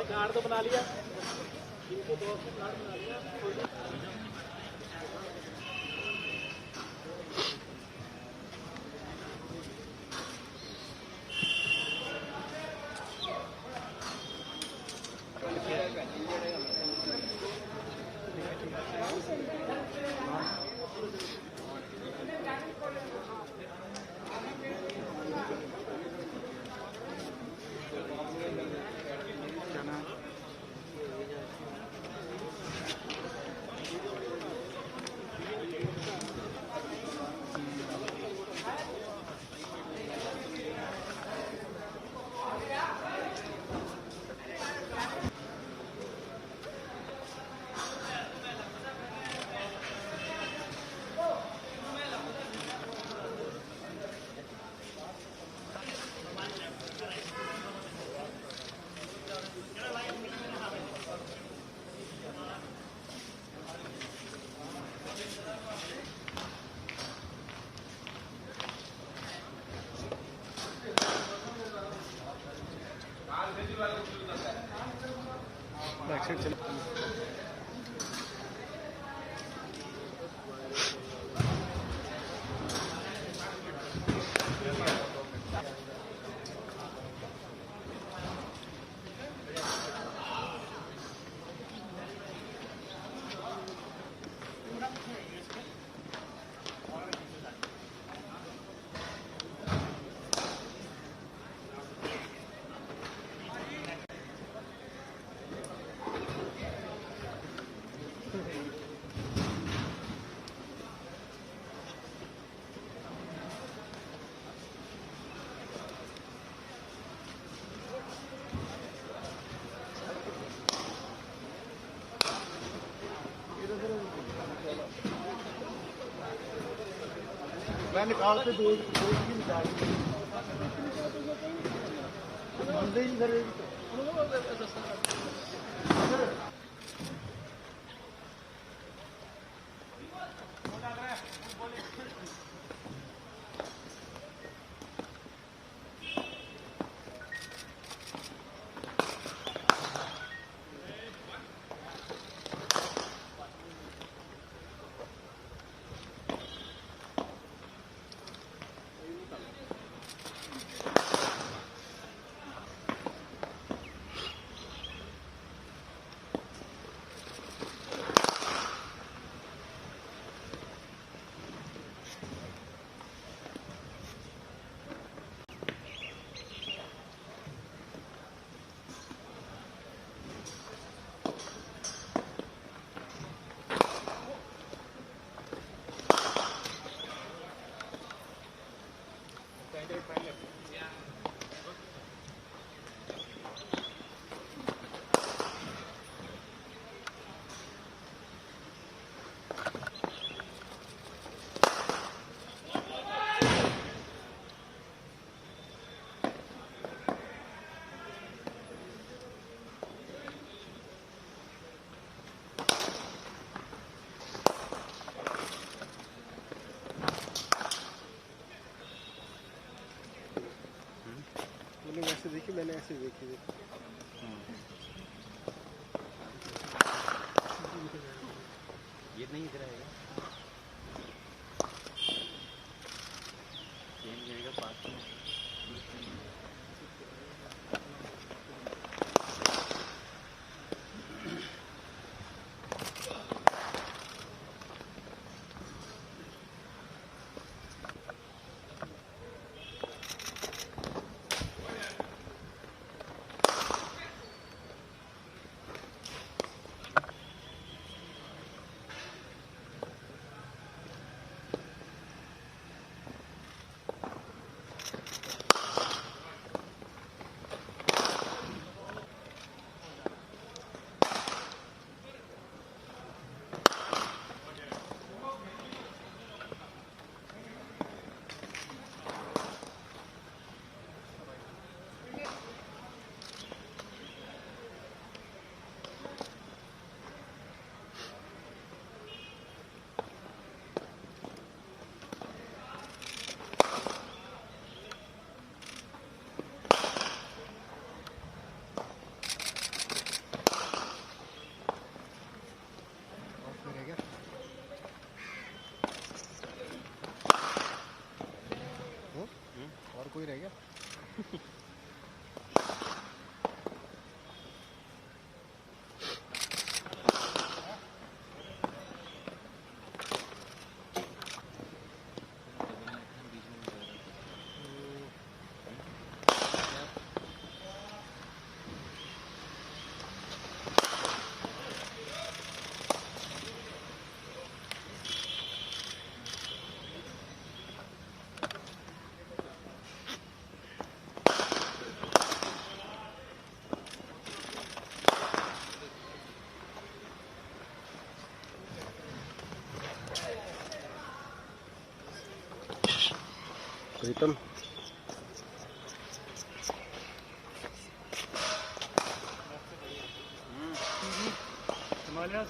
Card तो बना लिया, इनको दोस्त ने कार्ड बना लिया। मैं निकाल के दो निकाल ऐसे देखी, मैंने ऐसे देखी ये नहीं इधर आएगा पास में। Pritam. Himalayas.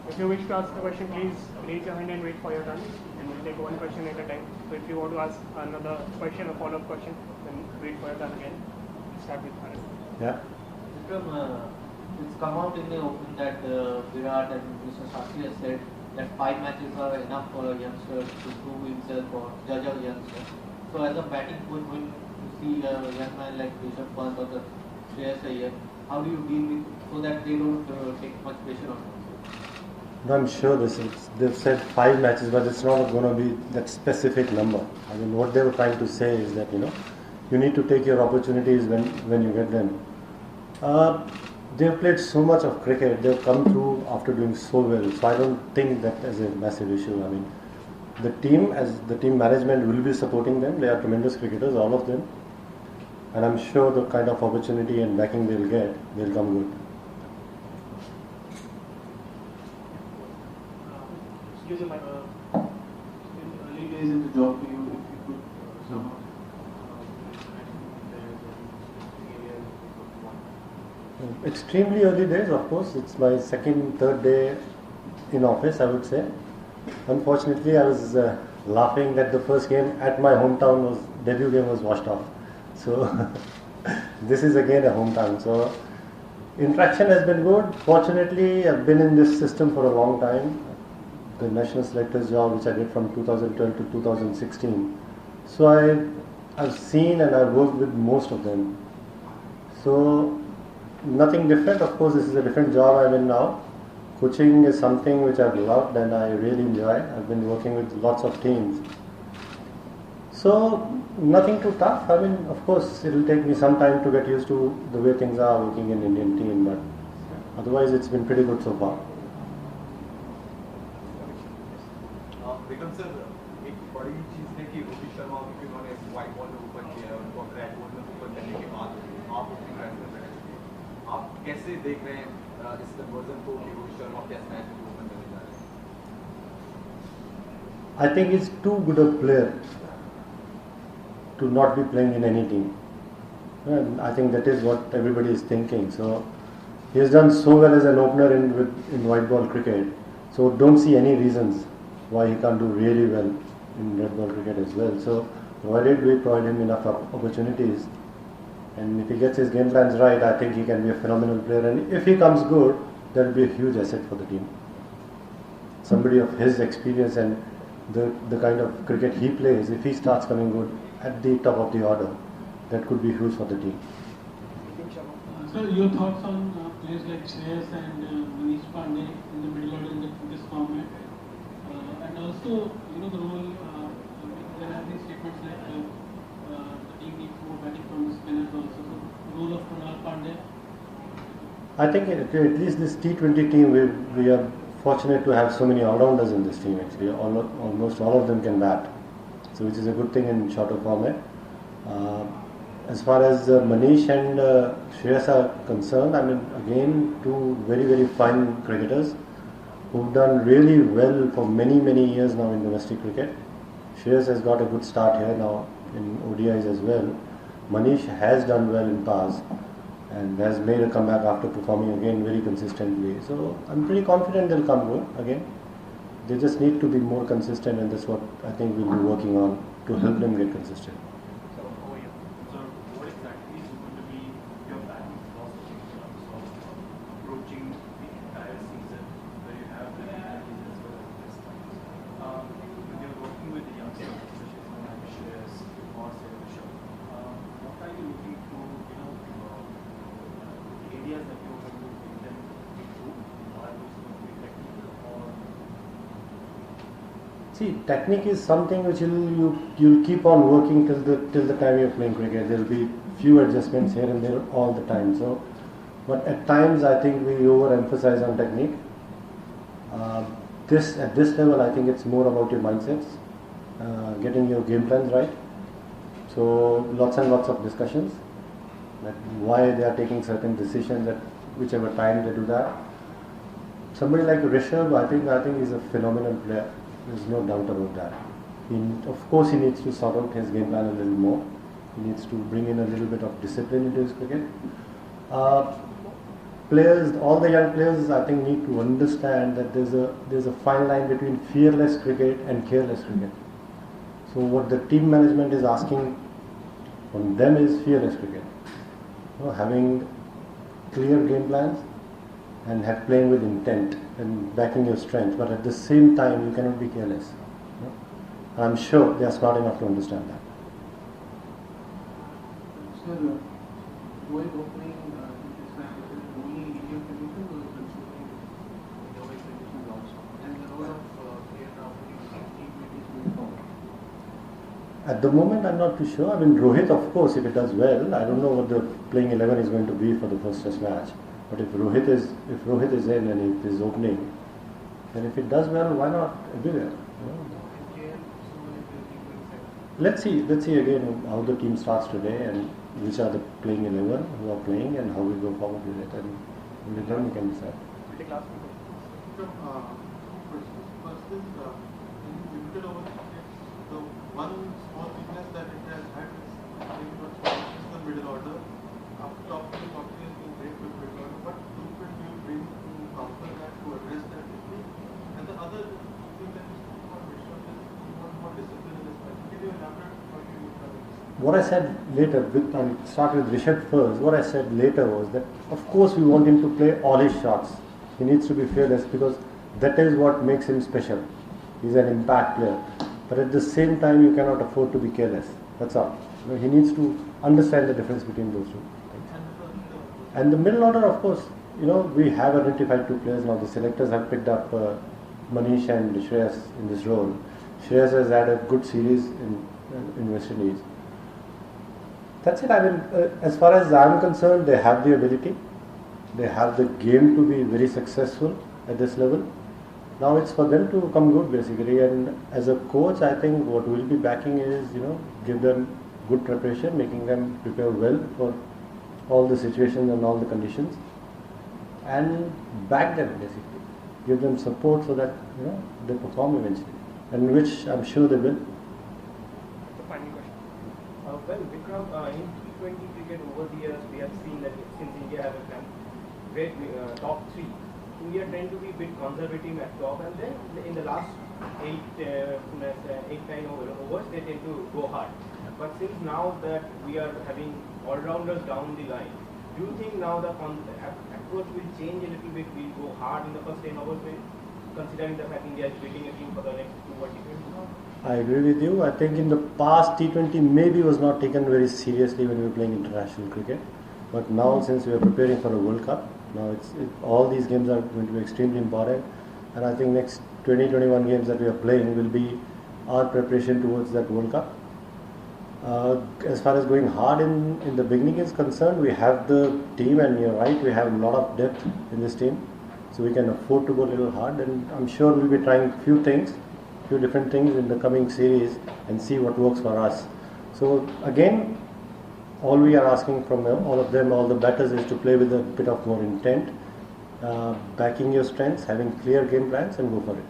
If you wish to ask a question, please raise your hand and wait for your turn. And we'll take one question at a time. So if you want to ask another question, a follow-up question, then wait for your turn again. Start with Bharat. Yeah. It's come out in the open that Virat and Mr. Shastri has said that 5 matches are enough for a youngster to prove himself or judge a youngster. So as a batting coach, when you see a young man like Rishabh Pant or the Shreyas Iyer, how do you deal with so that they don't take much pressure on you? I'm sure they've said 5 matches, but it's not going to be that specific number. I mean, what they were trying to say is that, you need to take your opportunities when you get them. They've played so much of cricket, they've come through after doing so well, so I don't think that is a massive issue. I mean, the team management will be supporting them. They are tremendous cricketers, all of them, and I'm sure the kind of opportunity and backing they'll get, they'll come good. Use your mic. In early days in the job, if you could somehow Extremely early days, of course. It's my third day in office, I would say. Unfortunately, I was laughing that the first game at my hometown debut game was washed off. So this is again a hometown. So interaction has been good. Fortunately, I've been in this system for a long time. The national selectors job, which I did from 2012 to 2016. So I've seen and I've worked with most of them. So nothing different. Of course, this is a different job I'm in now. Coaching is something which I've loved and I really enjoy. I've been working with lots of teams. So nothing too tough. I mean, of course, it'll take me some time to get used to the way things are working in Indian team, but otherwise it's been pretty good so far. Vikram sir एक बड़ी चीज़ है कि रोहित शर्मा क्योंकि उन्होंने white ball में ऊपर किया है उनको रेड बॉल में ऊपर करने के बाद आप ओपनिंग बैट्समैन बने आप कैसे देख रहे हैं इस कन्वर्जन को कि रोहित शर्मा टेस्ट मैच में ओपन करने जा रहे हैं I think he's too good a player to not be playing in any team. And I think that is what everybody is thinking. So he has done so well as an opener in white ball cricket. So don't see any reasons why he can't do really well in red ball cricket as well. So provided we provide him enough opportunities, and if he gets his game plans right, I think he can be a phenomenal player. And if he comes good, that will be a huge asset for the team. Somebody of his experience and the kind of cricket he plays, if he starts coming good at the top of the order, that could be huge for the team. Sir, your thoughts on players like Shreyas and Manish Pandey in the middle order in this format? And also, the role, there have been statements like the team needs more batting from the spinners also. So, the role of Kunal Pandey? I think at least this T20 team, we are fortunate to have so many all-rounders in this team actually. Almost all of them can bat. So which is a good thing in shorter format. As far as Manish and Shreyas are concerned, I mean, again, two very, very fine cricketers who've done really well for many, many years now in domestic cricket. Shreyas has got a good start here now in ODIs as well. Manish has done well in past and has made a comeback after performing again very consistently. So I'm pretty confident they'll come good again. They just need to be more consistent, and that's what I think we'll be working on to help them get consistent. So over here. So what exactly is going to be your batting philosophy in terms of approaching the entire season where you have the realities as well as the test times? When you're working with the youngsters, especially someone like Shreyas or say Rishabh, what are you looking to, areas that you're going to bring them improve? Are those going to be technical or See, technique is something which you'll keep on working till the time you're playing cricket. There'll be few adjustments here and there all the time. So, but at times I think we overemphasize on technique. At this level, I think it's more about your mindsets, getting your game plans right. So lots and lots of discussions, like why they are taking certain decisions at whichever time they do that. Somebody like Rishabh, I think is a phenomenal player. There's no doubt about that. Of course, he needs to sort out his game plan a little more. He needs to bring in a little bit of discipline into his cricket. Players, all the young players, I think need to understand that there's a fine line between fearless cricket and careless cricket. So what the team management is asking from them is fearless cricket. Having clear game plans and playing with intent and backing your strength, but at the same time you cannot be careless. I'm sure they are smart enough to understand that. Sir, while opening this match, only Indian conditions or considering Dubai conditions also, and the role of player now T20s moving forward. At the moment, I'm not too sure. I mean, Rohit, of course, if it does well, I don't know what the playing 11 is going to be for the first Test match. But if Rohit is in and if he's opening, then if it does well, why not everywhere? Let's see again how the team starts today and which are the playing 11 who are playing and how we go forward with it, and then we can decide. We'll take last one. So, first is in limited over the one small weakness that it has had is the middle order. After top three has been great with middle order, but improvement do you bring to counter that, to address that issue? And the other thing that is for Vishnu is you want more discipline in this match. Can you elaborate what you look at this? What I said later, I'll start with Rishabh first. What I said later was that, of course, we want him to play all his shots. He needs to be fearless because that is what makes him special. He's an impact player. But at the same time, you cannot afford to be careless. That's all. He needs to understand the difference between those two. And the middle order, of course, we have identified two players now. The selectors have picked up Manish and Shreyas in this role. Shreyas has had a good series in West Indies. That's it. I mean, as far as I'm concerned, they have the ability. They have the game to be very successful at this level. Now it's for them to come good, basically. And as a coach, I think what we'll be backing is, give them good preparation, making them prepare well for all the situations and all the conditions, and back them, basically. Give them support so that, they perform eventually, and which I'm sure they will. The final question. Well, Vikram, in T20 cricket over the years, we have seen that since India have a great top three, India tend to be a bit conservative at top, and then in the last 8-9 overs, they tend to go hard. But since now that we are having all-rounders down the line, do you think now the approach will change a little bit? We'll go hard in the first 10 overs, considering the fact India is building a team for the next 2 or T20? I agree with you. I think in the past T20 maybe was not taken very seriously when we were playing international cricket. But now, since we are preparing for a World Cup, now all these games are going to be extremely important. And I think next 20-21 games that we are playing will be our preparation towards that World Cup. As far as going hard in the beginning is concerned, we have the team, and you're right, we have a lot of depth in this team. So we can afford to go a little hard, and I'm sure we'll be trying few different things in the coming series and see what works for us. So again, all we are asking from all of them, all the batters, is to play with a bit of more intent, backing your strengths, having clear game plans, and go for it.